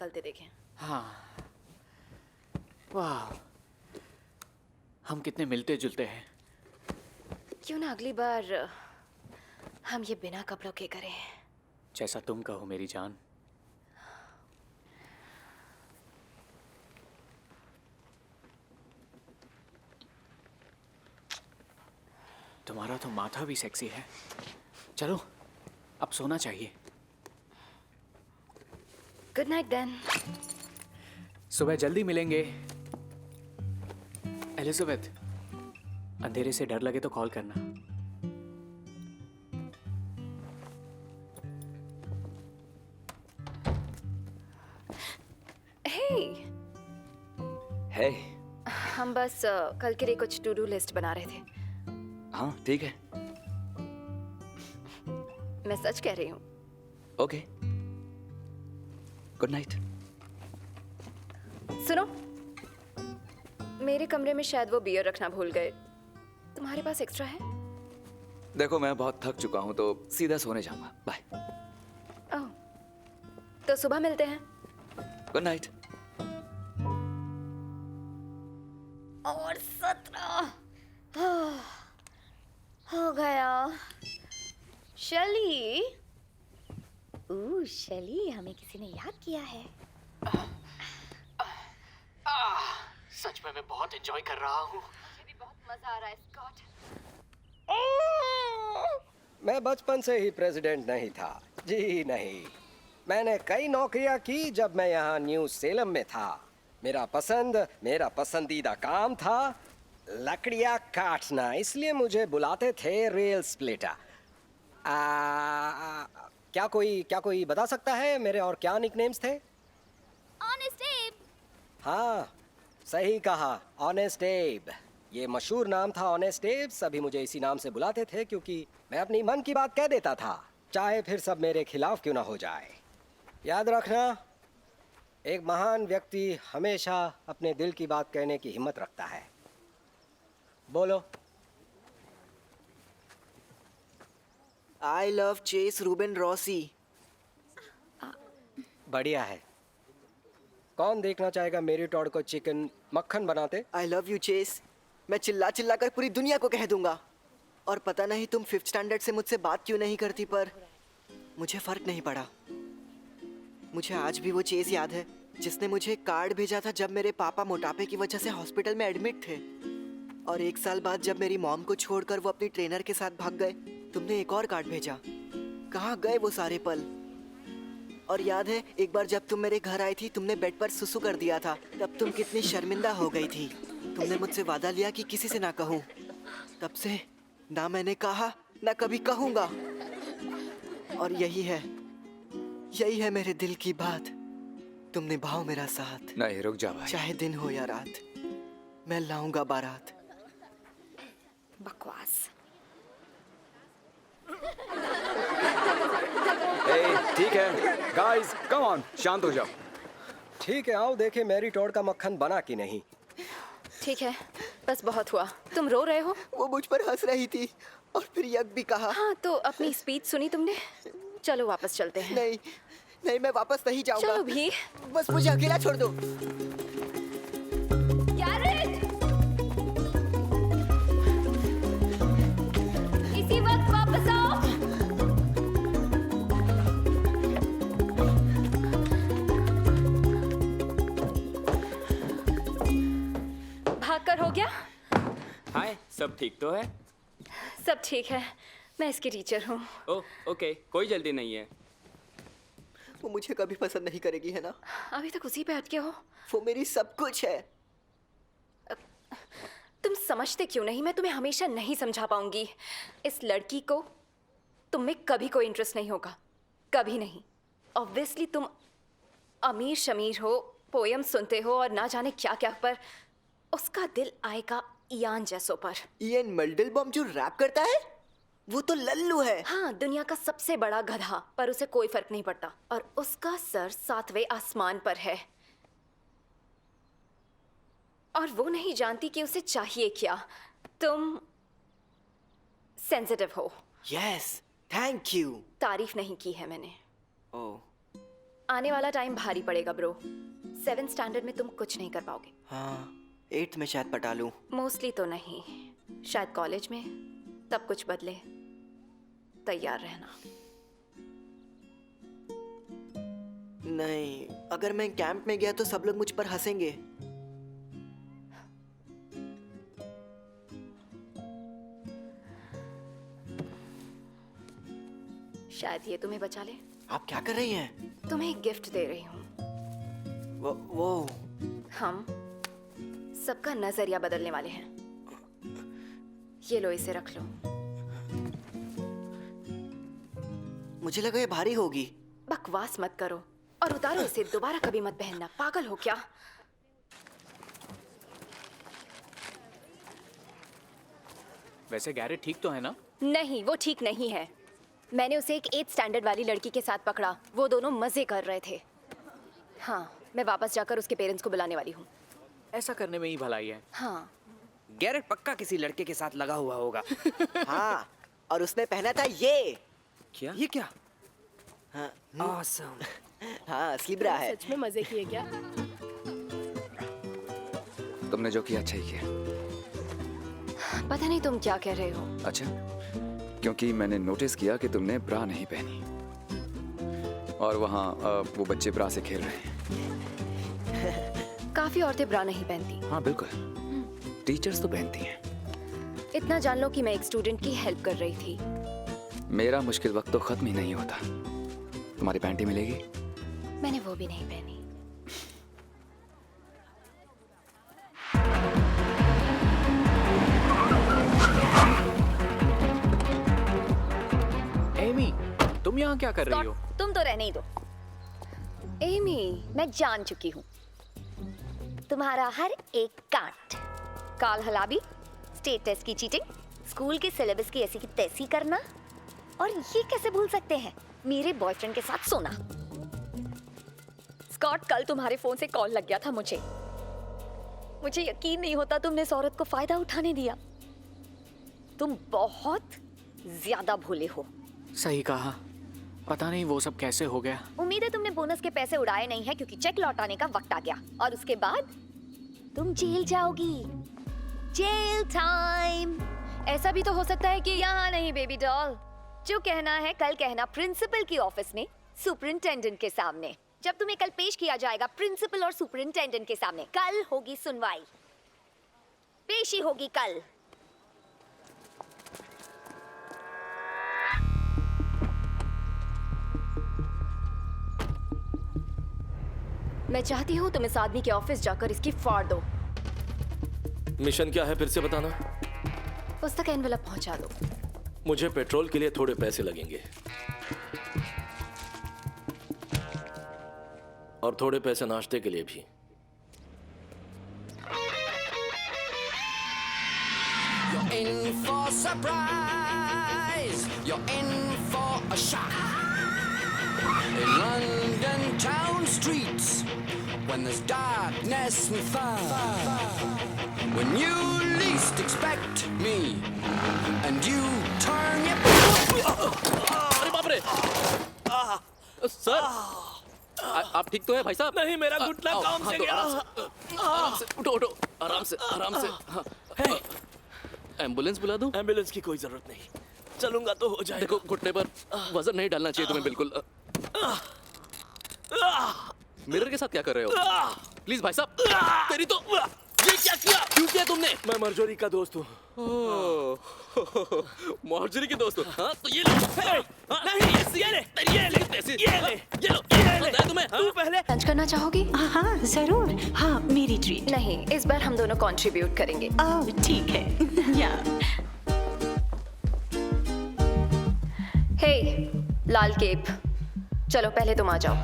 संभलते देखें। हाँ, वाह, हम कितने मिलते जुलते हैं। क्यों ना अगली बार हम ये बिना कपड़ों के करें। जैसा तुम कहो मेरी जान। तुम्हारा तो माथा भी सेक्सी है। चलो, अब सोना चाहिए। Good night then. सुबह जल्दी मिलेंगे। एलिजाबेथ, अंधेरे से डर लगे तो कॉल करना। हे, हम बस कल के लिए कुछ टू डू लिस्ट बना रहे थे। हाँ ठीक है। मैं सच कह रही हूँ। Okay, good night. सुनो, मेरे कमरे में शायद वो बियर रखना भूल गए। तुम्हारे पास एक्स्ट्रा है? देखो मैं बहुत थक चुका हूँ तो सीधा सोने जाऊंगा। बाय। ओह, तो सुबह मिलते हैं। Good night. और 17 हो गया। शली, शली, हमें किसी ने याद किया है। सच में मैं बहुत एंजॉय कर रहा हूँ। मुझे भी बहुत मजा आ रहा है स्कॉट। मैं बचपन से ही प्रेसिडेंट नहीं था। जी नहीं, मैंने कई नौकरियां की जब मैं यहाँ न्यू सेलम में था। मेरा पसंदीदा काम था लकड़ियाँ काटना, इसलिए मुझे बुलाते थे रेल स्प्लिटर। क्या कोई बता सकता है मेरे और क्या निकनेम्स थे? ऑनेस्ट एब। हाँ, सही कहा, ऑनेस्ट एब। ये मशहूर नाम था ऑनेस्ट एब। सभी मुझे इसी नाम से बुलाते थे क्योंकि मैं अपनी मन की बात कह देता था, चाहे फिर सब मेरे खिलाफ क्यों ना हो जाए। याद रखना, एक महान व्यक्ति हमेशा अपने दिल की बात कहने की हिम्मत रखता है। बोलो। I love Chase Ruben Rossi. बढ़िया है। कौन देखना चाहेगा मेरी टॉड को चिकन मक्खन बनाते? I love you Chase. मैं चिल्ला चिल्ला कर पूरी दुनिया को कह दूंगा। और पता नहीं तुम 5th स्टैंडर्ड से मुझसे बात क्यों नहीं करती, पर मुझे फर्क नहीं पड़ा। मुझे आज भी वो चेस याद है जिसने मुझे एक कार्ड भेजा था जब मेरे पापा मोटापे की वजह से हॉस्पिटल में एडमिट थे। और 1 साल बाद जब मेरी मॉम को छोड़कर वो अपनी ट्रेनर के साथ भाग गए, तुमने एक और कार्ड भेजा। कहाँ गए वो सारे पल? और याद है एक बार जब तुम मेरे घर आई थी, तुमने बेड पर सुसु कर दिया था। तब तुम कितनी शर्मिंदा हो गई थी। तुमने मुझसे वादा लिया कि किसी से ना कहूँ। तब से ना मैंने कहा ना कभी कहूँगा। और यही है मेरे दिल की बात। तुम निभाओ मेरा साथ। नहीं, रुक जा भाई। चाहे दिन हो या रात, मैं लाऊंगा बारात। बकवास। ठीक है गाइस, कम ऑन, शांत हो जाओ। ठीक है, आओ देखे मेरी टॉड का मक्खन बना कि नहीं। ठीक है, बस बहुत हुआ। तुम रो रहे हो? वो मुझ पर हंस रही थी और फिर यक भी कहा। हाँ, तो अपनी स्पीच सुनी तुमने? चलो वापस चलते हैं। नहीं, मैं वापस नहीं जाऊंगा। चलो भी। बस मुझे अकेला छोड़ दो। इसी वक्त वापस आओ। भागकर हो गया? हाय, सब ठीक तो है? सब ठीक है, मैं इसकी टीचर हूँ। ओह, ओके, कोई जल्दी नहीं है। वो मुझे कभी पसंद नहीं करेगी, है ना? अभी तक उसी पे अटके हो। वो मेरी सब कुछ है। तुम समझते क्यों नहीं? मैं तुम्हें हमेशा नहीं समझा पाऊंगी। इस लड़की को तुम में कभी कोई इंटरेस्ट नहीं होगा, कभी नहीं। ऑब्वियसली तुम अमीर शमीर हो, पोयम सुनते हो और ना जाने क्या क्या, पर उसका दिल आएगा इयान जैसों पर। इयान मेल्डलबॉम जो रैप करता है, वो तो लल्लू है। हाँ, दुनिया का सबसे बड़ा गधा, पर उसे कोई फर्क नहीं पड़ता। और उसका सर 7वें आसमान पर है। और वो नहीं जानती कि उसे चाहिए क्या। तुम सेंसिटिव हो। Yes, thank you. तारीफ नहीं की है मैंने। ओह, आने वाला टाइम भारी पड़ेगा ब्रो। 7th स्टैंडर्ड में तुम कुछ नहीं कर पाओगे। हाँ 8th में शायद पटा लूँ। मोस्टली तो नहीं, शायद कॉलेज में, तब कुछ बदले। तैयार रहना। नहीं, अगर मैं कैंप में गया तो सब लोग मुझ पर हंसेंगे। शायद ये तुम्हें बचा ले। आप क्या कर रही हैं? तुम्हें एक गिफ्ट दे रही हूँ। वो हम सबका नजरिया बदलने वाले हैं। ये लो, इसे रख लो। मुझे लगा ये भारी होगी। बकवास मत करो और उतारो इसे। दोबारा कभी मत पहनना। पागल हो क्या? वैसे गैरेट ठीक तो है ना? नहीं, वो ठीक नहीं है। मैंने उसे एक 8th स्टैंडर्ड वाली लड़की के साथ पकड़ा। वो दोनों मजे कर रहे थे। हाँ, मैं वापस जाकर उसके पेरेंट्स को बुलाने वाली हूँ। ऐसा करने में ही भलाई है। हाँ, गैरेट पक्का किसी लड़के के साथ लगा हुआ होगा। हाँ, और उसने पहना था ये। क्या? ये क्या? हाँ, Awesome. हाँ असली ब्रा है। सच में मजे किए क्या? तुमने जो किया अच्छा ही किया। पता नहीं तुम क्या कह रहे हो। अच्छा, क्योंकि मैंने नोटिस किया कि तुमने ब्रा नहीं पहनी और वहाँ वो बच्चे ब्रा से खेल रहे हैं। काफी औरतें ब्रा नहीं पहनती। हाँ बिल्कुल, टीचर्स तो पहनती हैं। इतना जान लो कि मैं एक स्टूडेंट की हेल्प कर रही थी। मेरा मुश्किल वक्त तो खत्म ही नहीं होता। तुम्हारी पैंटी मिलेगी? मैंने वो भी नहीं पहनी। एमी, तुम यहाँ क्या कर रही हो? तुम तो रहने ही दो। एमी, मैं जान चुकी हूँ तुम्हारा हर एक कांड। काल हलाबी, स्टेट टेस्ट की चीटिंग, स्कूल के सिलेबस की ऐसी की तैसी करना, और ये कैसे भूल सकते हैं मेरे बॉयफ्रेंड के साथ सोना। स्कॉट, कल तुम्हारे फोन से कॉल लग गया था मुझे यकीन नहीं होता तुमने इस औरत को फायदा उठाने दिया। तुम बहुत ज्यादा भोले हो। सही कहा। पता नहीं वो सब कैसे हो गया। उम्मीद है तुमने बोनस के पैसे उड़ाए नहीं है, क्योंकि चेक लौटाने का वक्त आ गया और उसके बाद तुम जेल जाओगी। Jail time. ऐसा भी तो हो सकता है कि यहाँ नहीं बेबी डॉल। जो कहना है कल कहना प्रिंसिपल की ऑफिस में सुपरिंटेंडेंट के सामने। जब तुम्हें कल पेश किया जाएगा प्रिंसिपल और सुपरिंटेंडेंट के सामने। कल होगी सुनवाई, पेशी होगी कल। मैं चाहती हूँ तुम इस आदमी के ऑफिस जाकर इसकी फाड़ दो। मिशन क्या है फिर से बताना? उस तक एनवेलप पहुंचा दो। मुझे पेट्रोल के लिए थोड़े पैसे लगेंगे और थोड़े पैसे नाश्ते के लिए भी। You're in for a surprise. You're in for a shock. In London town streets, when there's darkness and fog, when you least expect me, and you turn your अरे बाप रे! सर, आप ठीक तो है भाई साहब? नहीं, मेरा घुटना काम से गया। आराम से उठो उठो, आराम से आराम से। हाँ। एम्बुलेंस बुला दूं? एम्बुलेंस की कोई जरूरत नहीं, चलूंगा तो हो जाएगा। देखो घुटने पर वजन नहीं डालना चाहिए तुम्हें बिल्कुल। मिरर के साथ क्या कर रहे हो? प्लीज भाई साहब, तेरी तो ये क्या किया? क्यों किया तुमने? मैं मर्जरी का दोस्त हूँ। मर्जरी के दोस्त हो? हाँ तो ये लो। नहीं ये ले, ये ले, ये ले, ये लो, ये ले। तुम्हें तू पहले लंच करना चाहोगी? हाँ जरूर। हाँ मेरी ट्रीट। नहीं, इस बार हम दोनों कंट्रीब्यूट करेंगे। ओह ठीक है। या हे लाल केप, चलो पहले तुम आ जाओ।